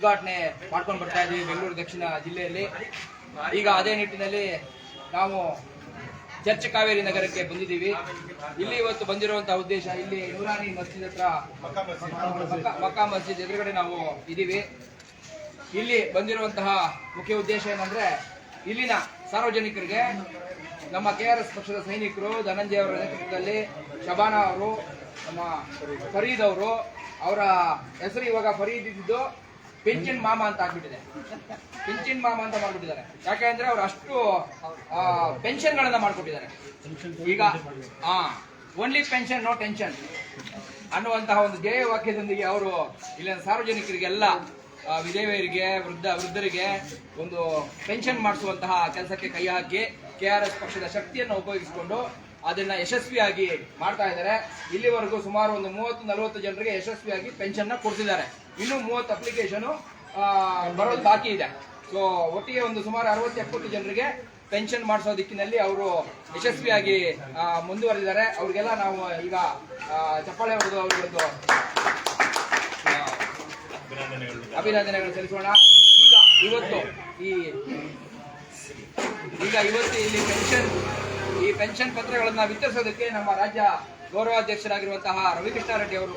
ಉದ್ಘಾಟನೆ ಮಾಡ್ಕೊಂಡು ಬರ್ತಾ ಇದ್ದೀವಿ ಬೆಂಗಳೂರು ದಕ್ಷಿಣ ಜಿಲ್ಲೆಯಲ್ಲಿ. ಈಗ ಅದೇ ನಿಟ್ಟಿನಲ್ಲಿ ನಾವು ಚರ್ಚ್ ಕಾವೇರಿ ನಗರಕ್ಕೆ ಬಂದಿದ್ದೀವಿ. ಇಲ್ಲಿ ಇವತ್ತು ಬಂದಿರುವಂತಹ ಉದ್ದೇಶ, ಇಲ್ಲಿ ನೂರಾನಿ ಮಸ್ಜಿದ್ ಹತ್ರ ಮಕ್ಕಾ ಮಸ್ಜಿದ್ ಎದುರುಗಡೆ ನಾವು ಇದ್ದೀವಿ. ಇಲ್ಲಿ ಬಂದಿರುವಂತಹ ಮುಖ್ಯ ಉದ್ದೇಶ ಏನಂದ್ರೆ, ಇಲ್ಲಿನ ಸಾರ್ವಜನಿಕರಿಗೆ ನಮ್ಮ KRS ಪಕ್ಷದ ಸೈನಿಕರು ಧನಂಜಯ ಅವರ ನೇತೃತ್ವದಲ್ಲಿ ಶಬಾನಾ ಅವರು, ನಮ್ಮ ಫರೀದ್ ಅವರು, ಅವರ ಹೆಸರು ಇವಾಗ ಫರೀದ್ ಇದ್ದು ಪೆನ್ಷನ್ ಮಾಮ ಅಂತ ಆಗ್ಬಿಟ್ಟಿದೆ. ಪೆನ್ಷನ್ ಮಾಮ ಅಂತ ಮಾಡ್ಬಿಟ್ಟಿದ್ದಾರೆ. ಯಾಕೆಂದ್ರೆ ಅವ್ರು ಅಷ್ಟು ಪೆನ್ಷನ್ ಗಳನ್ನ ಮಾಡ್ಕೊಟ್ಟಿದ್ದಾರೆ. ಈಗ ಓನ್ಲಿ ಪೆನ್ಷನ್ ನೋ ಟೆನ್ಷನ್ ಅನ್ನುವಂತಹ ಒಂದು ಧ್ಯೇಯ ವಾಕ್ಯದೊಂದಿಗೆ ಅವರು ಇಲ್ಲಿನ ಸಾರ್ವಜನಿಕರಿಗೆಲ್ಲ ವಿಧವೆಯರಿಗೆ ವೃದ್ಧರಿಗೆ ಒಂದು ಪೆನ್ಷನ್ ಮಾಡಿಸುವಂತಹ ಕೆಲಸಕ್ಕೆ ಕೈ ಹಾಕಿ KRS ಪಕ್ಷದ ಶಕ್ತಿಯನ್ನು ಉಪಯೋಗಿಸಿಕೊಂಡು ಅದನ್ನ ಯಶಸ್ವಿಯಾಗಿ ಮಾಡ್ತಾ ಇದ್ದಾರೆ. ಇಲ್ಲಿವರೆಗೂ ಸುಮಾರು ಒಂದು 30-40 ಜನರಿಗೆ ಯಶಸ್ವಿಯಾಗಿ ಪೆನ್ಷನ್ ನ ಕೊಡ್ತಿದ್ದಾರೆ. ಇನ್ನು 30 ಅಪ್ಲಿಕೇಶನ್ ಬರೋದು ಬಾಕಿ ಇದೆ. ಸೊ ಒಟ್ಟಿಗೆ ಒಂದು ಸುಮಾರು 60-70 ಜನರಿಗೆ ಪೆನ್ಷನ್ ಮಾಡಿಸೋ ದಿಕ್ಕಿನಲ್ಲಿ ಅವರು ಯಶಸ್ವಿಯಾಗಿ ಮುಂದುವರೆದಿದ್ದಾರೆ. ಅವ್ರಿಗೆಲ್ಲ ನಾವು ಈಗ ಚಪ್ಪಾಳೆ ಹೊಡೆದು ಅವರಿಗೊಂದು ಅಭಿನಂದನೆಗಳು ಸಲ್ಲಿಸೋಣ. ಇವತ್ತು ಇಲ್ಲಿ ಪೆನ್ಷನ್ ಪತ್ರಗಳನ್ನ ವಿತರಿಸೋದಕ್ಕೆ ನಮ್ಮ ರಾಜ್ಯ ಗೌರವಾಧ್ಯಕ್ಷರಾಗಿರುವಂತಹ ರವಿಕೃಷ್ಣ ರೆಡ್ಡಿ ಅವರು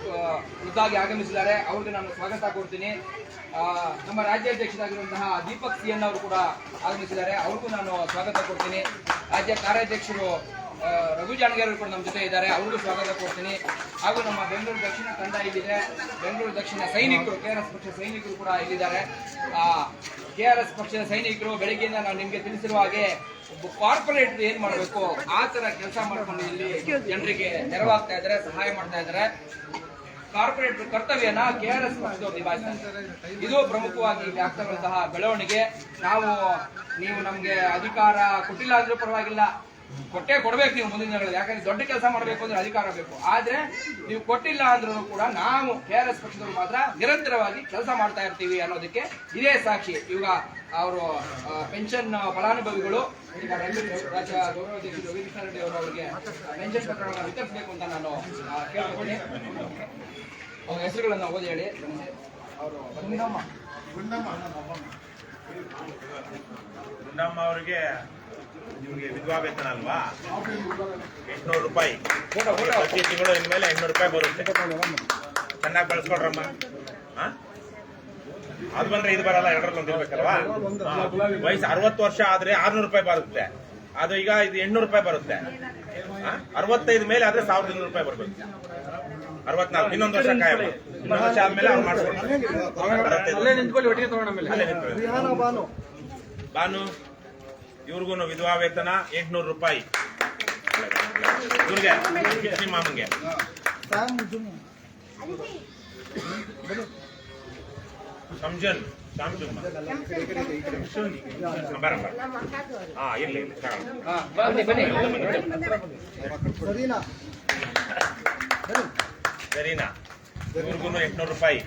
ಖುದ್ದಾಗಿ ಆಗಮಿಸಿದ್ದಾರೆ. ಅವ್ರಿಗೆ ನಾನು ಸ್ವಾಗತ ಕೊಡ್ತೀನಿ. ನಮ್ಮ ರಾಜ್ಯಾಧ್ಯಕ್ಷರಾಗಿರುವಂತಹ ದೀಪಕ್ CN ಅವರು ಕೂಡ ಆಗಮಿಸಿದ್ದಾರೆ. ಅವ್ರಿಗೂ ನಾನು ಸ್ವಾಗತ ಕೊಡ್ತೀನಿ. ರಾಜ್ಯ ಕಾರ್ಯಾಧ್ಯಕ್ಷರು ರಘು ಜಾಣಗೇರ್ ಕೂಡ ನಮ್ಮ ಜೊತೆ ಇದ್ದಾರೆ. ಅವ್ರಿಗೂ ಸ್ವಾಗತ ಕೊಡ್ತೀನಿ. ಹಾಗೂ ನಮ್ಮ ಬೆಂಗಳೂರು ದಕ್ಷಿಣ ತಂಡ ಇಲ್ಲಿದೆ. ಬೆಂಗಳೂರು ದಕ್ಷಿಣ ಸೈನಿಕರು, KRS ಪಕ್ಷದ ಸೈನಿಕರು ಕೂಡ ಇಲ್ಲಿದ್ದಾರೆ. KRS ಪಕ್ಷದ ಸೈನಿಕರು ಬೆಳಗ್ಗೆಯಿಂದ ನಾವು ನಿಮ್ಗೆ ತಿಳಿಸಿರುವ ಹಾಗೆ ಕಾರ್ಪೊರೇಟ್ ಏನ್ ಮಾಡಬೇಕು ಆ ತರ ಕೆಲಸ ಮಾಡ್ಕೊಂಡು ಇಲ್ಲಿ ಜನರಿಗೆ ನೆರವಾಗ್ತಾ ಇದ್ದಾರೆ, ಸಹಾಯ ಮಾಡ್ತಾ ಇದ್ದಾರೆ. ಕಾರ್ಪೊರೇಟ್ ಕರ್ತವ್ಯನ KRS ಪಕ್ಷದವರು ನಿಭಾಯಿಸ್ತಾರೆ. ಇದು ಪ್ರಮುಖವಾಗಿ ಇಲ್ಲಿ ಆಗ್ತಿರುವಂತಹ ಬೆಳವಣಿಗೆ. ನೀವು ನಮ್ಗೆ ಅಧಿಕಾರ ಕೊಟ್ಟಿಲ್ಲ ಅಂದ್ರೂ ಪರವಾಗಿಲ್ಲ, ಕೊಟ್ಟೇ ಕೊಡ್ಬೇಕು ನೀವು ಮುಂದಿನ ದಿನಗಳಲ್ಲಿ. ಯಾಕಂದ್ರೆ ದೊಡ್ಡ ಕೆಲಸ ಮಾಡಬೇಕು ಅಂದ್ರೆ ಅಧಿಕಾರ ಬೇಕು. ಆದ್ರೆ ನೀವು ಕೊಟ್ಟಿಲ್ಲ ಅಂದ್ರೂ ಕೂಡ ನಾವು KRS ಪಕ್ಷದವರು ಮಾತ್ರ ನಿರಂತರವಾಗಿ ಕೆಲಸ ಮಾಡ್ತಾ ಇರ್ತೀವಿ ಅನ್ನೋದಕ್ಕೆ ಇದೇ ಸಾಕ್ಷಿ. ಈಗ ಅವರು ಪೆನ್ಷನ್ ಫಲಾನುಭವಿಗಳು ಈಗ ರಾಜ್ಯ ಗೌರವಾಧ್ಯಕ್ಷರು ರವಿಕೃಷ್ಣ ರೆಡ್ಡಿ ಅವರು ಅವರಿಗೆ ಪೆನ್ಷನ್ ಪತ್ರಗಳನ್ನು ವಿತರಿಸಬೇಕು ಅಂತ ನಾನು ಕೇಳ್ತೀನಿ. ಅವ್ರ ಹೆಸರುಗಳನ್ನು ಓದಿ ಹೇಳಿ. ಅವರು ಗುಂಡಮ್ಮ ಅವರಿಗೆ ನಿಮಗೆ ವಿಧವಾ ವೇತನ ಅಲ್ವಾ, 800 ರೂಪಾಯಿ ಪ್ರತಿ ತಿಂಗಳು. ಇನ್ಮೇಲೆ 800 ರೂಪಾಯಿ ಬರುತ್ತೆ. ಚೆನ್ನಾಗಿ ಬಳಸ್ಕೊಡ್ರಮ್ಮ. ಅದು ಬಂದ್ರೆ ಇದು ಬರಲ್ಲ, 2ರಲ್ಲಿ ಒಂದು ಇರ್ಬೇಕಲ್ವಾ. ವಯಸ್ಸು 60 ವರ್ಷ ಆದ್ರೆ 600 ರೂಪಾಯಿ ಬರುತ್ತೆ. ಅದು ಈಗ ಇದು 800 ರೂಪಾಯಿ ಬರುತ್ತೆ. 65 ಮೇಲೆ ಆದ್ರೆ 1200 ರೂಪಾಯಿ ಬರ್ಬೇಕು. 64 ಇನ್ನೊಂದು ವರ್ಷ ಕಾಯಬೇಕು. ಇನ್ನೊಂದು ವರ್ಷ ಆದ್ಮೇಲೆ ಅವ್ರು ಮಾಡಿಸ್ಕೊಡ್ತಾರೆ. ಬಾನು ಇವ್ರಿಗೂ ವಿಧವಾ ವೇತನ 800 ರೂಪಾಯಿ. ಇವ್ರಿಗೆ ನಿಮ್ಮ ಮಾಮಂಗೆ ಸಂಜನ್ ಬರಮ್ಮ. ಇರ್ಲಿ ಸರಿನಾ. ಇವ್ರಿಗೂ 800 ರೂಪಾಯಿ.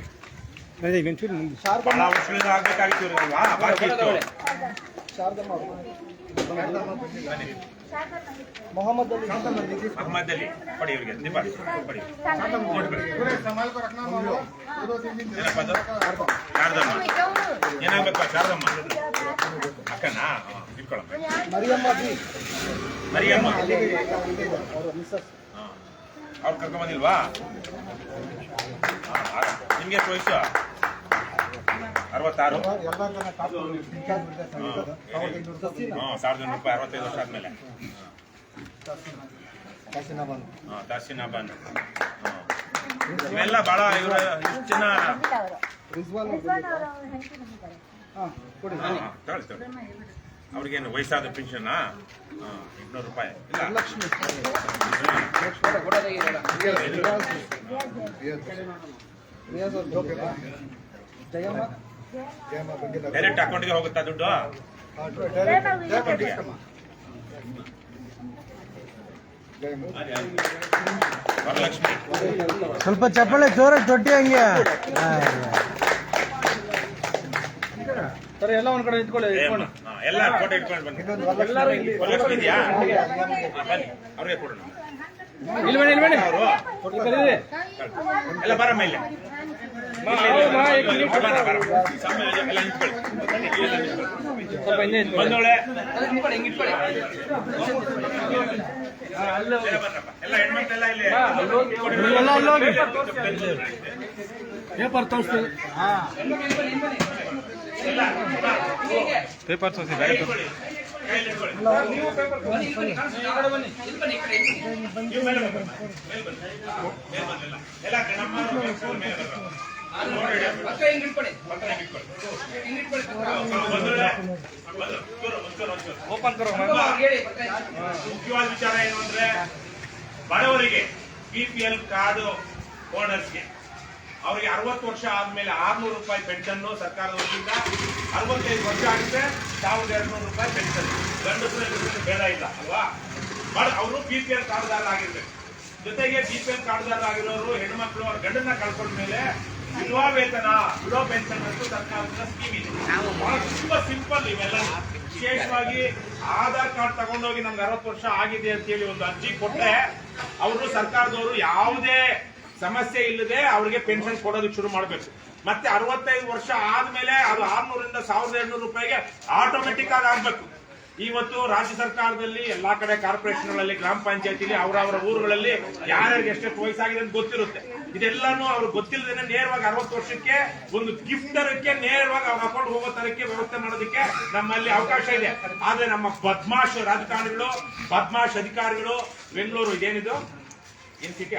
ಬಹಳ ವರ್ಷದಿಂದ ಆಗ್ಬೇಕಾಗಿತ್ತು ಇವ್ರಿಗಲ್ವಾ, ಬಾಕಿ ಇತ್ತು. ಮೊಹಮ್ಮದ್ ಅಲಿ ಪಡಿ, ಇವರಿಗೆ ದೀಪ ಪಡಿ. ಶಾರದಮ್ಮ ಏನಾಗಬೇಕು? ಶಾರದಮ್ಮ ಅಕ್ಕನಾ? ಇಟ್ಕೊಳಮ್ಮ. ಮರಿಯಮ್ಮ ಅವ್ರು ಕರ್ಕೊಂಬಂದಿಲ್ವಾ? ನಿಮ್ಗೆ ಎಷ್ಟು ವಯಸ್ಸು? 66. 1200 ರೂಪಾಯಿ 65 ವರ್ಷ ಆದ್ಮೇಲೆ. ದಾಸಿನಾ ಬಾನು ಇವೆಲ್ಲ ಬಹಳ ಇವರು ಇಷ್ಟು ಜನ ಅವ್ರಿಗೇನು ವಯಸ್ಸಾದ ಪೆನ್ಷನ್ 800 ರೂಪಾಯಿ. ಡೈರೆಕ್ಟ್ ಅಕೌಂಟ್ಗೆ ಹೋಗುತ್ತಾ ದುಡ್ಡು? ವರಲಕ್ಷ್ಮಿ ಸ್ವಲ್ಪ ಚಪ್ಪಳೆ ಜೋರಾಗಿ ದೊಡ್ಡ ಹಂಗೆ ಎಲ್ಲ ಒಂದ್ ಕಡೆ ಇಟ್ಕೊಳ್ಳಿ. ಎಲ್ಲ ಫೋಟೋ ಇಟ್ಕೊಂಡು ಬನ್ನಿ. ವರಲಕ್ಷ್ಮಿ ಇದೆಯಾ? ಬನ್ನಿ ಅವ್ರಿಗೆ ಕೊಡೋಣ. ಇಲ್ಲಿ ಬನ್ನಿ ಅವರು ಎಲ್ಲ ಬರಮ್ಮ ಇಲ್ಲಿ. ಬಂದೋಳೆ ಹಿಂಗ್ ಇಟ್ಕೊಳ್ಳಿ. ಎಲ್ಲ ಹೆಣ್ಮಕ್ಳೆಲ್ಲ ಇಲ್ಲಿ ಪೇಪರ್ ತೋರಿಸ್ತೀವಿ. ಪೇಪರ್ ತೋರಿಸಿ ಬನ್ನಿ, ಇಲ್ಲಿ ಬನ್ನಿ, ಕಾಣಿಸ್ತಾ? ಬನ್ನಿ, ಇಲ್ಲಿ ಬನ್ನಿ, ಈ ಕಡೆ ಇಲ್ಲಿ ಬನ್ನಿ. ಪಕ್ಕ ಹಿಂಗ್ ಇಟ್ಕೊಳ್ಳಿ. ಹಿಂಗ್ ಇಟ್ಕೊಳ್ಳಿ ಪಕ್ಕ. ಓಪನ್ ಕರೋ. ಪಕ್ಕ ಅವ್ರಿಗೆ ಹೇಳಿ ಪಕ್ಕ ಇಟ್ಟು. ಮುಖ್ಯವಾದ ವಿಚಾರ ಏನು ಅಂದ್ರೆ ಬಡವರಿಗೆ BPL ಕಾರ್ಡ್ ಓನರ್ಸ್ಗೆ ಅವರಿಗೆ 60 ವರ್ಷ ಆದ್ಮೇಲೆ 600 ರೂಪಾಯಿ ಪೆನ್ಷನ್ ಸರ್ಕಾರದ ವತಿಯಿಂದ, 65 ವರ್ಷ ಆಗಿದೆ 1200 ರೂಪಾಯಿ ಪೆನ್ಷನ್. ಗಂಡಸರಲ್ಲಿ ಭೇದ ಇಲ್ಲ ಅಲ್ವಾ? ಅವರು BPL ಕಾರ್ಡ್ದಾರ ಆಗಿರ್ಬೇಕು. ಜೊತೆಗೆ BPL ಕಾರ್ಡ್ದಾರ ಆಗಿರೋರು ಹೆಣ್ಮಕ್ಳು ಅವ್ರ ಗಂಡನ್ನ ಕಳ್ಕೊಂಡ ಮೇಲೆ ವಿಧವಾ ವೇತನ, ವಿಡೋ ಪೆನ್ಷನ್ ಅಂತೂ ಸರ್ಕಾರದ ಸ್ಕೀಮ್ ಇದೆ. ಬಹಳ ತುಂಬಾ ಸಿಂಪಲ್ ಇವೆಲ್ಲ. ವಿಶೇಷವಾಗಿ ಆಧಾರ್ ಕಾರ್ಡ್ ತಗೊಂಡೋಗಿ ನಮ್ಗೆ 60 ವರ್ಷ ಆಗಿದೆ ಅಂತ ಹೇಳಿ ಒಂದು ಅರ್ಜಿ ಕೊಟ್ರೆ ಅವರು ಸರ್ಕಾರದವರು ಯಾವುದೇ ಸಮಸ್ಯೆ ಇಲ್ಲದೆ ಅವ್ರಿಗೆ ಪೆನ್ಷನ್ ಕೊಡೋದಕ್ಕೆ ಶುರು ಮಾಡಬೇಕು. ಮತ್ತೆ 65 ವರ್ಷ ಆದ್ಮೇಲೆ ಅದು 600ರಿಂದ 1200 ರೂಪಾಯಿಗೆ ಆಟೋಮೆಟಿಕ್ ಆಗಿ ಆಗ್ಬೇಕು. ಇವತ್ತು ರಾಜ್ಯ ಸರ್ಕಾರದಲ್ಲಿ ಎಲ್ಲಾ ಕಡೆ ಕಾರ್ಪೊರೇಷನ್ಗಳಲ್ಲಿ, ಗ್ರಾಮ ಪಂಚಾಯತಿಲಿ ಅವರವರ ಊರುಗಳಲ್ಲಿ ಯಾರ್ಯಾರಿಗೆ ಎಷ್ಟೆಷ್ಟು ವಯಸ್ಸಾಗಿದೆ ಅಂತ ಗೊತ್ತಿರುತ್ತೆ. ಇದೆಲ್ಲಾನು ಅವ್ರಿಗೆ ಗೊತ್ತಿಲ್ಲದೇನೆ ನೇರವಾಗಿ 60 ವರ್ಷಕ್ಕೆ ಒಂದು ಗಿಫ್ಟ್ ತರಕ್ಕೆ ನೇರವಾಗಿ ಅವ್ರ ಅಕೌಂಟ್ ಹೋಗೋ ತರಕ್ಕೆ ವ್ಯವಸ್ಥೆ ಮಾಡೋದಕ್ಕೆ ನಮ್ಮಲ್ಲಿ ಅವಕಾಶ ಇದೆ. ಆದ್ರೆ ನಮ್ಮ ಬದ್ಮಾಶ್ ರಾಜಕಾರಣಿಗಳು, ಬದ್ಮಾಶ್ ಅಧಿಕಾರಿಗಳು, ಬೆಂಗಳೂರು ಇದೇನಿದು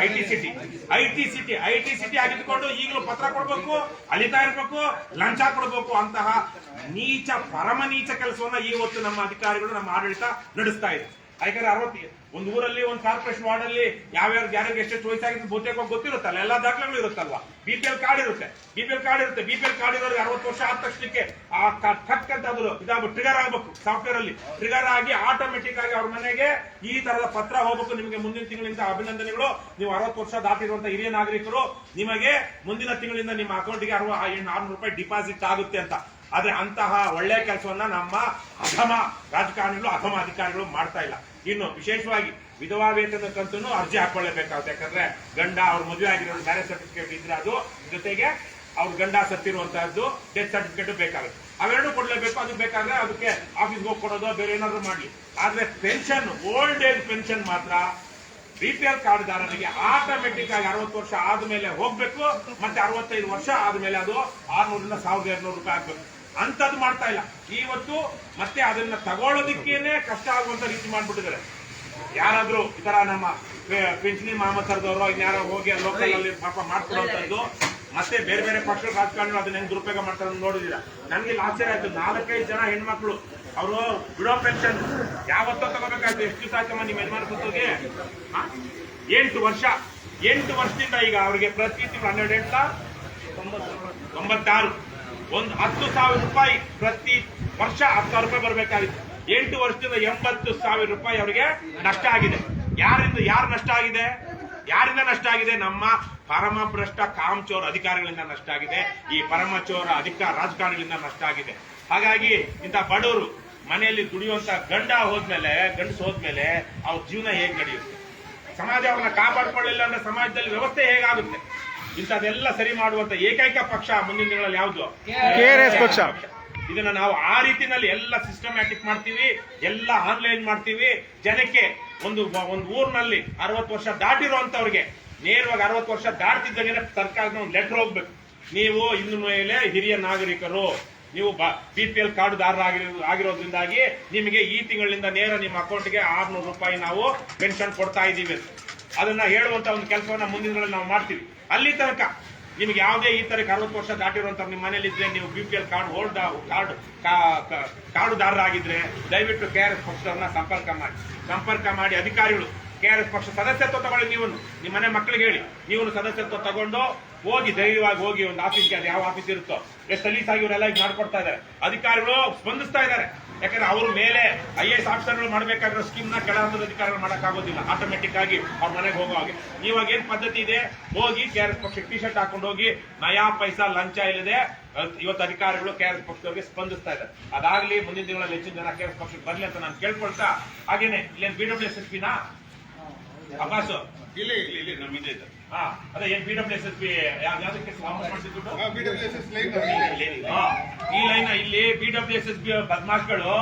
ಐಟಿ ಸಿಟಿ ಆಗಿದ್ದುಕೊಂಡು ಈಗಲೂ ಪತ್ರ ಕೊಡ್ಬೇಕು, ಅಲಿತಾ ಇರ್ಬೇಕು, ಲಂಚ ಕೊಡ್ಬೇಕು ಅಂತಹ ನೀಚ, ಪರಮ ನೀಚ ಕೆಲಸವನ್ನ ಇವತ್ತು ನಮ್ಮ ಅಧಿಕಾರಿಗಳು, ನಮ್ಮ ಆಡಳಿತ ನಡೆಸ್ತಾ ಇದೆ. ಯಾಕಂದ್ರೆ 60 ಒಂದು ಊರಲ್ಲಿ, ಒಂದು ಕಾರ್ಪೊರೇಷನ್ ವಾರ್ಡ್ ಅಲ್ಲಿ ಯಾರ್ಯಾರಿಗೆ ಎಷ್ಟೆಷ್ಟು ವಯಸ್ಸಾಗಿದ್ದು ಬಹುತೇಕ ಗೊತ್ತಿರುತ್ತಲ್ಲ, ಎಲ್ಲಾ ದಾಖಲೆಗಳು ಇರುತ್ತಲ್ವಾ. BPL ಕಾರ್ಡ್ ಇರುತ್ತೆ. BPL ಕಾರ್ಡ್ ಇರೋರಿಗೆ 60 ವರ್ಷ ಆದ ತಕ್ಷಣಕ್ಕೆ ಕಟ್ ಅಂತ ಅದು ಟ್ರಿಗರ್ ಆಗ್ಬೇಕು. ಸಾಫ್ಟ್ವೇರ್ ಅಲ್ಲಿ ಟ್ರಿಗರ್ ಆಗಿ ಆಟೋಮೆಟಿಕ್ ಆಗಿ ಅವ್ರ ಮನೆಗೆ ಈ ತರದ ಪತ್ರ ಹೋಗ್ಬೇಕು. ನಿಮಗೆ ಮುಂದಿನ ತಿಂಗಳಿಂದ ಅಭಿನಂದನೆಗಳು, ನೀವು 60 ವರ್ಷ ದಾಟಿರುವಂತಹ ಹಿರಿಯ ನಾಗರಿಕರು, ನಿಮಗೆ ಮುಂದಿನ ತಿಂಗಳಿಂದ ನಿಮ್ಮ ಅಕೌಂಟ್ಗೆ 600 ರೂಪಾಯಿ ಡಿಪಾಸಿಟ್ ಆಗುತ್ತೆ ಅಂತ. ಆದ್ರೆ ಅಂತಹ ಒಳ್ಳೆಯ ಕೆಲಸವನ್ನ ನಮ್ಮ ಅಧಮ ರಾಜಕಾರಣಿಗಳು, ಅಧಮ ಅಧಿಕಾರಿಗಳು ಮಾಡ್ತಾ ಇಲ್ಲ. ಇನ್ನು ವಿಶೇಷವಾಗಿ ವಿಧವಾ ವೇತನಕ್ಕಂತೂ ಅರ್ಜಿ ಹಾಕೊಳ್ಳೇಬೇಕಾಗುತ್ತೆ. ಯಾಕಂದ್ರೆ ಗಂಡ ಅವ್ರ ಮದುವೆ ಆಗಿರೋ ಮ್ಯಾರೇಜ್ ಸರ್ಟಿಫಿಕೇಟ್ ಇದ್ರೆ ಅದು, ಜೊತೆಗೆ ಅವ್ರ ಗಂಡ ಸತ್ತಿರುವಂತಹದ್ದು ಡೆತ್ ಸರ್ಟಿಫಿಕೇಟ್ ಬೇಕಾಗುತ್ತೆ. ಅವೆರಡು ಕೊಡ್ಲೇಬೇಕು. ಅದು ಬೇಕಾದ್ರೆ ಅದಕ್ಕೆ ಆಫೀಸ್ಗೆ ಹೋಗಿ ಕೊಡೋದು, ಬೇರೆ ಏನಾದ್ರು ಮಾಡ್ಲಿ. ಆದ್ರೆ ಪೆನ್ಷನ್, ಓಲ್ಡ್ ಏಜ್ ಪೆನ್ಷನ್ ಮಾತ್ರ BPL ಕಾರ್ಡ್ದಾರರಿಗೆ ಆಟೋಮೆಟಿಕ್ ಆಗಿ 60 ವರ್ಷ ಆದ್ಮೇಲೆ ಹೋಗ್ಬೇಕು. ಮತ್ತೆ 65 ವರ್ಷ ಆದ್ಮೇಲೆ ಅದು 600ರಿಂದ 1200 ರೂಪಾಯಿ ಆಗ್ಬೇಕು. ಅಂತದ್ದು ಮಾಡ್ತಾ ಇಲ್ಲ ಇವತ್ತು. ಮತ್ತೆ ಅದನ್ನ ತಗೊಳ್ಳೋದಕ್ಕೇನೆ ಕಷ್ಟ ಆಗುವಂತ ರೀತಿ ಮಾಡ್ಬಿಟ್ಟಿದ್ದಾರೆ. ಯಾರಾದ್ರೂ ಈ ತರ ನಮ್ಮ ಪಿಂಚಣಿ ಮಹಮ್ಮದ್ ಸರ್ದವರು ಇನ್ಯಾರೋ ಹೋಗಿ ಲೋಕಲ್ ಅಲ್ಲಿ ಪಾಪ ಮಾಡ್ಕೊಡುವಂತದ್ದು, ಮತ್ತೆ ಬೇರೆ ಬೇರೆ ಪಕ್ಷದ ರಾಜಕಾರಣಿಗಳು ಅದನ್ನ ಹೆಂಗ್ ದುರುಪಯೋಗ ಮಾಡ್ತಾರೆ ನೋಡಿದಿರ. ನನ್ಗೆ ಆಶ್ಚರ್ಯ ಆಯ್ತು. 4-5 ಜನ ಹೆಣ್ಮಕ್ಳು ಅವರು ಬಿಡೋ ಪೆನ್ಷನ್ ಯಾವತ್ತೋ ತಗೋಬೇಕಾಯ್ತು. ಎಷ್ಟು ದಿವಸ ಆಯ್ತಮ್ಮ ನಿಮ್ಮ ಯಜಮಾನ ಸತ್ತೋಗಿ? 8 ವರ್ಷ. 8 ವರ್ಷದಿಂದ ಈಗ ಅವ್ರಿಗೆ ಪ್ರತಿ ತಿಂಗಳು 12,96 ಒಂದು 10,000 ರೂಪಾಯಿ ಪ್ರತಿ ವರ್ಷ 10,000 ರೂಪಾಯಿ ಬರಬೇಕಾಗಿತ್ತು. 8 ವರ್ಷದಿಂದ 80,000 ರೂಪಾಯಿ ಅವರಿಗೆ ನಷ್ಟ ಆಗಿದೆ. ಯಾರು ನಷ್ಟ ಆಗಿದೆ? ಯಾರಿಂದ ನಷ್ಟ ಆಗಿದೆ? ನಮ್ಮ ಪರಮ ಭ್ರಷ್ಟ ಕಾಮಚೋರ ಅಧಿಕಾರಿಗಳಿಂದ ನಷ್ಟ ಆಗಿದೆ. ಈ ಪರಮಚೋರ ರಾಜಕಾರಣಿಗಳಿಂದ ನಷ್ಟ ಆಗಿದೆ. ಹಾಗಾಗಿ ಇಂಥ ಬಡವರು ಮನೆಯಲ್ಲಿ ದುಡಿಯುವಂತ ಗಂಡಸು ಹೋದ್ಮೇಲೆ ಅವ್ರ ಜೀವನ ಹೇಗ್ ನಡೆಯುತ್ತೆ? ಸಮಾಜ ಅವ್ರನ್ನ ಕಾಪಾಡ್ಕೊಳ್ಳಿಲ್ಲ ಅಂದ್ರೆ ಸಮಾಜದಲ್ಲಿ ವ್ಯವಸ್ಥೆ ಹೇಗಾಗುತ್ತೆ? ಇಂಥದೆಲ್ಲ ಸರಿ ಮಾಡುವಂತ ಏಕೈಕ ಪಕ್ಷ ಮುಂದಿನ ದಿನಗಳಲ್ಲಿ ಯಾವುದು? KRS ಪಕ್ಷ. ಇದನ್ನ ನಾವು ಆ ರೀತಿನಲ್ಲಿ ಎಲ್ಲ ಸಿಸ್ಟಮ್ಯಾಟಿಕ್ ಮಾಡ್ತೀವಿ, ಎಲ್ಲ ಆನ್ಲೈನ್ ಮಾಡ್ತೀವಿ. ಜನಕ್ಕೆ ಒಂದು ಊರಿನಲ್ಲಿ 60 ವರ್ಷ ದಾಟಿರುವಂತವ್ರಿಗೆ ನೇರವಾಗಿ 60 ವರ್ಷ ದಾಟ್ತಿದ್ದಂಗೆ ಸರ್ಕಾರದ ಒಂದು ಲೆಟರ್ ಹೋಗ್ಬೇಕು. ನೀವು ಇನ್ನು ಮೇಲೆ ಹಿರಿಯ ನಾಗರಿಕರು, ನೀವು BPL ಕಾರ್ಡ್ದಾರ ಆಗಿರೋದ್ರಿಂದಾಗಿ ನಿಮಗೆ ಈ ತಿಂಗಳಿಂದ ನೇರ ನಿಮ್ಮ ಅಕೌಂಟ್ಗೆ 600 ರೂಪಾಯಿ ನಾವು ಪೆನ್ಷನ್ ಕೊಡ್ತಾ ಇದ್ದೀವಿ. ಅದನ್ನ ಹೇಳುವಂತ ಒಂದು ಕೆಲಸವನ್ನ ಮುಂದಿನ ದಿನಗಳಲ್ಲಿ ನಾವು ಮಾಡ್ತೀವಿ. ಅಲ್ಲಿ ತನಕ ನಿಮ್ಗೆ ಯಾವುದೇ ಈ ತರ 60 ವರ್ಷ ದಾಟಿರುವಂತ ನಿಮ್ಮ ಮನೇಲಿ ಇದ್ರೆ, ನೀವು BPL ಕಾರ್ಡುದಾರರಾಗಿದ್ರೆ ದಯವಿಟ್ಟು KRS ಪಕ್ಷದವ್ರನ್ನ ಸಂಪರ್ಕ ಮಾಡಿ ಅಧಿಕಾರಿಗಳು KRS ಪಕ್ಷ ಸದಸ್ಯತ್ವ ತಗೊಳ್ಳಿ. ನೀವು ನಿಮ್ಮ ಮನೆ ಮಕ್ಕಳಿಗೆ ಹೇಳಿ, ನೀವು ಸದಸ್ಯತ್ವ ತಗೊಂಡು ಹೋಗಿ, ಧೈರ್ಯವಾಗಿ ಹೋಗಿ ಒಂದು ಆಫೀಸ್ಗೆ, ಅದು ಯಾವ ಆಫೀಸ್ ಇರುತ್ತೋ, ಎಷ್ಟು ಸಲೀಸಾಗಿ ಇವರೆಲ್ಲ ಈಗ ಮಾಡ್ಕೊಡ್ತಾ ಇದ್ದಾರೆ. ಅಧಿಕಾರಿಗಳು ಸ್ಪಂದಿಸ್ತಾ ಇದ್ದಾರೆ. ಯಾಕಂದ್ರೆ ಅವ್ರ ಮೇಲೆ IAS ಆಫೀಸರ್ಗಳು ಮಾಡಬೇಕಾಗಿರೋ ಸ್ಕೀಮ್ ನ ಕೆಳ ಹಂತದ ಅಧಿಕಾರಿಗಳು ಮಾಡಕ್ಕಾಗೋದಿಲ್ಲ. ಆಟೋಮೆಟಿಕ್ ಆಗಿ ಅವ್ರ ಮನೆಗೆ ಹೋಗೋ ಹಾಗೆ ಇವಾಗ ಏನ್ ಪದ್ಧತಿ ಇದೆ, ಹೋಗಿ KRS ಪಕ್ಷಕ್ಕೆ ಟಿ-ಶರ್ಟ್ ಹಾಕೊಂಡು ಹೋಗಿ ನಯಾ ಪೈಸಾ ಲಂಚ ಇಲ್ಲದೆ ಇವತ್ತು ಅಧಿಕಾರಿಗಳು KRS ಪಕ್ಷದವರಿಗೆ ಸ್ಪಂದಿಸ್ತಾ ಇದ್ದಾರೆ. ಅದಾಗ್ಲಿ ಮುಂದಿನ ದಿನಗಳಲ್ಲಿ ಹೆಚ್ಚಿನ ಜನ KRS ಪಕ್ಷಕ್ಕೆ ಬರ್ಲಿ ಅಂತ ನಾನು ಕೇಳ್ಕೊಳ್ತಾ, ಹಾಗೇನೆ ಇಲ್ಲೇನು BWSSP ನ ಅಬ್ಬಾಸು ಇಲ್ಲಿ ನಮ್ಮಿದೆ ಅದೇ ಏನ್ BWSSB ಯಾವ್ದಕ್ಕೆ ವಾಪಸ್ ಮಾಡಿಸಿದ್ದು ಈ ಲೈನ್ ಇಲ್ಲಿ BWSSB ಬದ್ಮಾಶ್ಗಳು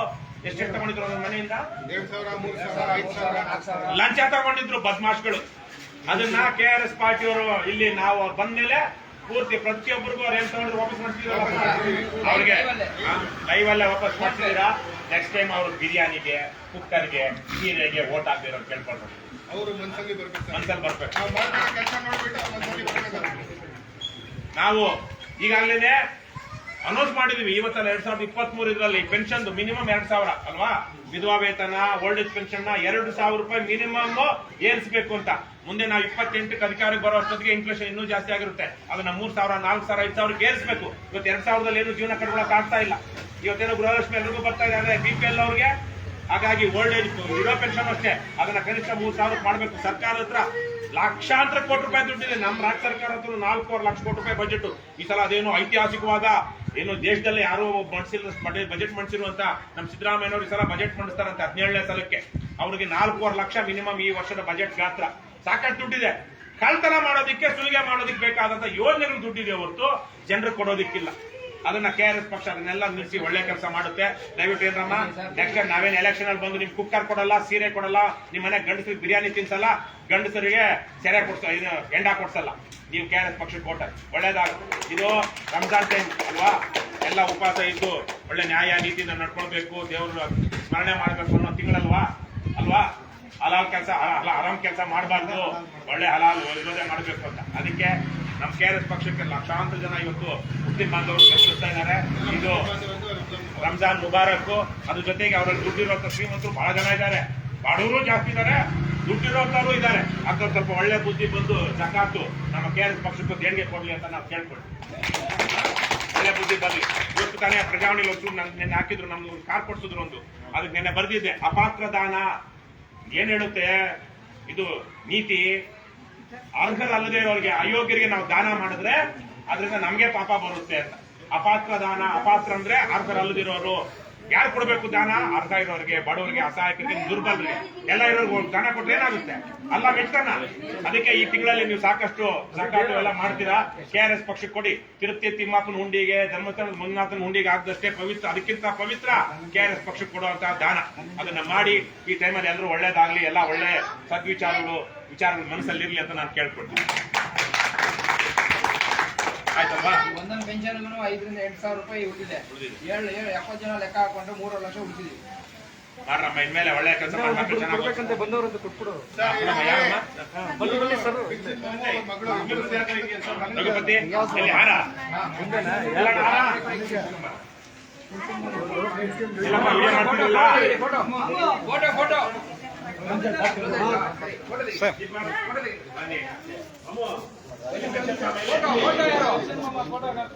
ಎಷ್ಟು ತಗೊಂಡಿದ್ರು ಅವ್ರ ಮನೆಯಿಂದ 2,000, 3,000, 5,000, ಲಂಚ ತಗೊಂಡಿದ್ರು ಬದ್ಮಾಶ್ಗಳು. ಅದನ್ನ KRS ಪಾರ್ಟಿಯವರು ಇಲ್ಲಿ ನಾವು ಬಂದ್ಮೇಲೆ ಪೂರ್ತಿ ಪ್ರತಿಯೊಬ್ಬರಿಗೂ ಅವ್ರು ಏನ್ ತಗೊಂಡ್ರು ವಾಪಸ್ ಮಾಡ್ತಿದ್ರು ಅವ್ರಿಗೆ ಲೈವ್ ಅಲ್ಲೇ ವಾಪಸ್ ಮಾಡ್ತಿದ್ದೀರಾ. ನೆಕ್ಸ್ಟ್ ಟೈಮ್ ಅವ್ರು ಬಿರಿಯಾನಿಗೆ, ಕುಕ್ಕರ್ಗೆ, ಸೀರೆಗೆ ಓಟ್ ಹಾಕ್ತಿರೋ ಕೇಳ್ಕೊಂಡು ಅವರು ಮನ್ಸಲ್ಲಿ ಬರ್ಬೇಕು. ಬರ್ಬೇಕು. ಕೆಲಸ ಮಾಡ್ಬಿಟ್ಟು ಮನ್ಸಲ್ಲಿ ಬರ್ಬೇಕು. ನಾವು ಈಗಾಗಲೇ ಅನೌನ್ಸ್ ಮಾಡಿದೀವಿ ಇವತ್ತಲ್ಲ 2023 ಇದರಲ್ಲಿ ಪೆನ್ಷನ್ ಮಿನಿಮಮ್ 2,000 ಅಲ್ವಾ. ವಿಧವಾ ವೇತನ, ಓಲ್ಡ್ ಏಜ್ ಪೆನ್ಷನ್ 2,000 ರೂಪಾಯಿ ಮಿನಿಮಮ್ ಏರಿಸಬೇಕು ಅಂತ. ಮುಂದೆ ನಾವು 28ಕ್ಕೆ ಅಧಿಕಾರಕ್ಕೆ ಬರೋ ಅಷ್ಟೊತ್ತಿಗೆ ಇನ್ಫ್ಲೇಷನ್ ಇನ್ನೂ ಜಾಸ್ತಿ ಆಗಿರುತ್ತೆ. ಅದನ್ನ 3,000, 4,000, 5,000 ಏರಿಸಬೇಕು. ಇವತ್ತು 2,000ದಲ್ಲಿ ಏನು ಜೀವನ ಕಟ್ಕೊಳಕ್ ಆಗ್ತಾ ಇಲ್ಲ. ಇವತ್ತೇನೋ ಗೃಹಲಕ್ಷ್ಮಿ ಎಲ್ರಿಗೂ ಬರ್ತಾ ಇದೆ, BPL ಅವ್ರಿಗೆ. ಹಾಗಾಗಿ ಓಲ್ಡ್ ಏಜ್ ವಿಧವಾ ಪೆನ್ಷನ್ ಅಷ್ಟೇ ಅದನ್ನ ಕನಿಷ್ಠ 3,000 ಮಾಡಬೇಕು. ಸರ್ಕಾರದ ಹತ್ರ ಲಕ್ಷಾಂತರ ಕೋಟಿ ರೂಪಾಯಿ ದುಡ್ಡಿದೆ. ನಮ್ಮ ರಾಜ್ಯ ಸರ್ಕಾರ ಹತ್ರ 4 ಲಕ್ಷ ಕೋಟಿ ರೂಪಾಯಿ ಬಜೆಟ್ ಈ ಸಲ. ಅದೇನು ಐತಿಹಾಸಿಕವಾದ ಏನು ದೇಶದಲ್ಲಿ ಯಾರೋ ಬಜೆಟ್ ಮಂಡಿಸಿರುವಂತ ನಮ್ಮ ಸಿದ್ದರಾಮಯ್ಯನವರು ಈ ಸಲ ಬಜೆಟ್ ಮಂಡಿಸ್ತಾರಂತೆ 17ನೇ ಸಲಕ್ಕೆ. ಅವ್ರಿಗೆ 4 ಲಕ್ಷ ಮಿನಿಮಮ್ ಈ ವರ್ಷದ ಬಜೆಟ್ ಗಾತ್ರ. ಸಾಕಷ್ಟು ದುಡ್ಡಿದೆ. ಕಳ್ತನ ಮಾಡೋದಿಕ್ಕೆ, ಸುಲಿಗೆ ಮಾಡೋದಿಕ್ಕೆ ಬೇಕಾದಂತ ಯೋಜನೆಗಳು ದುಡ್ಡಿದೆ ಹೊರತು ಜನರಿಗೆ ಕೊಡೋದಿಕ್ಕಿಲ್ಲ. ಅದನ್ನ KRS ಪಕ್ಷ ಅದನ್ನೆಲ್ಲ ನಿಲ್ಲಿಸಿ ಒಳ್ಳೆ ಕೆಲಸ ಮಾಡುತ್ತೆ. ದಯವಿಟ್ಟು ಏನ್ರಮ್ಮ, ನೆಕ್ಸ್ಟ್ ಟೈಮ್ ನಾವೇನ್ ಎಲೆಕ್ಷನ್ ಅಲ್ಲಿ ಬಂದು ನಿಮ್ ಕುಕ್ಕರ್ ಕೊಡಲ್ಲ, ಸೀರೆ ಕೊಡಲ್ಲ, ನಿಮ್ ಮನೆ ಗಂಡಸರಿಗೆ ಬಿರಿಯಾನಿ ತಿನ್ಸಲ್ಲ, ಗಂಡಸರಿಗೆ ಸೆರೆ ಎಂಡ ಕೊಡ್ಸಲ್ಲ. ನೀವು KRS ಪಕ್ಷಕ್ಕೆ ಕೊಟ್ಟ ಒಳ್ಳೇದಾಗ. ಇದು ರಂಜಾನ್ ಟೈಮ್ ಅಲ್ವಾ, ಎಲ್ಲ ಉಪವಾಸ ಇದ್ದು ಒಳ್ಳೆ ನ್ಯಾಯ ನೀತಿಯಿಂದ ನಡ್ಕೊಳ್ಬೇಕು, ದೇವ್ರ ಸ್ಮರಣೆ ಮಾಡ್ಬೇಕು ಅನ್ನೋ ತಿಂಗಳಲ್ವಾ ಅಲ್ವಾ. ಹಲಾಲ್ ಕೆಲಸ, ಆರಾಮ್ ಕೆಲಸ ಮಾಡಬಾರ್ದು, ಒಳ್ಳೆ ಹಲಾಲ್ ವಿರೋಧ ಮಾಡಬೇಕು ಅಂತ. ಅದಕ್ಕೆ ನಮ್ಮ KRS ಪಕ್ಷಕ್ಕೆ ಲಕ್ಷಾಂತರ ಜನ ಇವತ್ತು ಮುಸ್ಲಿಂ ಬಾಂಧವರು ಬೆಂಬಲಿಸ್ತಾ ಇದ್ದಾರೆ. ಇದು ರಂಜಾನ್ ಮುಬಾರಕ್. ಅದ್ರ ಜೊತೆಗೆ ಅವರಲ್ಲಿ ದುಡ್ಡಿರುವಂತ ಶ್ರೀಮಂತರು ಬಹಳ ಜನ ಇದ್ದಾರೆ, ಬಡವರು ಜಾಸ್ತಿ ಇದ್ದಾರೆ, ದುಡ್ಡಿರೋರು ಇದ್ದಾರೆ. ಅಂತ ಸ್ವಲ್ಪ ಒಳ್ಳೆ ಬುದ್ಧಿ ಬಂದು ಜಕಾತು ನಮ್ಮ KRS ಪಕ್ಷಕ್ಕೂ ದೇಣಿಗೆ ಕೊಡ್ಲಿ ಅಂತ ನಾವು ಕೇಳ್ಕೊಳ್ತೀವಿ. ಒಳ್ಳೆ ಬುದ್ಧಿ ಬರ್ಲಿ. ಇವತ್ತು ತಾನೇ ಪ್ರಜಾವಣಿ ನಿನ್ನೆ ಹಾಕಿದ್ರು, ನಮ್ದು ಒಂದು ಕಾರ್ ಕೊಡ್ಸಿದ್ರು ಒಂದು, ಅದಕ್ಕೆ ನಿನ್ನೆ ಬರ್ದಿದ್ದೆ ಅಪಾತ್ರ ದಾನ. ಏನ್ ಹೇಳುತ್ತೆ ಇದು ನೀತಿ, ಅರ್ಹರಲ್ಲದೆ ಇರೋರಿಗೆ, ಅಯೋಗ್ಯರಿಗೆ ನಾವು ದಾನ ಮಾಡಿದ್ರೆ ಅದರಿಂದ ನಮ್ಗೆ ಪಾಪ ಬರುತ್ತೆ ಅಂತ. ಅಪಾತ್ರ ದಾನ, ಅಪಾತ್ರ ಅಂದ್ರೆ ಅರ್ಹರಲ್ಲದಿರೋರು. ಯಾರು ಕೊಡ್ಬೇಕು ದಾನ? ಅರ್ಹ ಇರೋರಿಗೆ, ಬಡವರಿಗೆ, ಅಸಹಾಯಕರಿಗೆ, ದುರ್ಬಲರಿಗೆ, ಎಲ್ಲ ಇರೋರ್ಗೆ ದಾನ ಕೊಟ್ರೆ ಏನಾಗುತ್ತೆ? ಅಲ್ಲ ವೆಚ್ಚನ. ಅದಕ್ಕೆ ಈ ತಿಂಗಳಲ್ಲಿ ನೀವು ಸಾಕಷ್ಟು ಜಕಾತು ಎಲ್ಲ ಮಾಡ್ತೀರಾ. KRS ಪಕ್ಷಕ್ಕೆ ಕೊಡಿ. ತಿರುಪತಿ ತಿಮ್ಮಪ್ಪನ ಹುಂಡಿಗೆ, ಧರ್ಮಸ್ಥಳದ ಮಂಜುನಾಥನ ಹುಂಡಿಗೆ ಆಗದಷ್ಟೇ ಪವಿತ್ರ, ಅದಕ್ಕಿಂತ ಪವಿತ್ರ KRS ಪಕ್ಷಕ್ಕೆ ಕೊಡುವಂತಹ ದಾನ. ಅದನ್ನ ಮಾಡಿ ಈ ಟೈಮಲ್ಲಿ ಎಲ್ಲರೂ ಒಳ್ಳೇದಾಗ್ಲಿ, ಎಲ್ಲ ಒಳ್ಳೆ ಸದ್ವಿಚಾರಗಳು ಮನಸ್ಸಲ್ಲಿರ್ಲಿ ಅಂತ ನಾನು ಕೇಳ್ಕೊಳ್ತೀನಿ. ಆಯ್ತಲ್ವಾ? ಒಂದೊಂದು ಪೆನ್ಷನ್ಗೂ 5,000 ರಿಂದ 8,000 ರೂಪಾಯಿ ಉಳಿದಿದೆ. 70 ಜನ ಲೆಕ್ಕ ಹಾಕೊಂಡ್ರೆ 3 ಲಕ್ಷ ಉಳಿದಿದೆ. ಮಾಡ್ರಮ್ಮ, ಇನ್ಮೇಲೆ ಒಳ್ಳೆ ಕೆಲಸ ಮಾಡ್ಬೇಕು. ಚೆನ್ನಾಗಿ ಬಂದವರಂತ ಕೊಟ್ಬಿಡು. ರಘುಪತಿ ಎಲ್ಲಿ ಹಾರ? ಎಲ್ಲ ಹಾರ? ಇಲ್ಲಮ್ಮ, ವಿಡಿಯೋ ಮಾಡ್ತಿರಲಿಲ್ಲ. ಫೋಟೋ ಫೋಟೋ ಸರ್ ಬನ್ನಿ. ಫೋಟೋ ಯಾರು?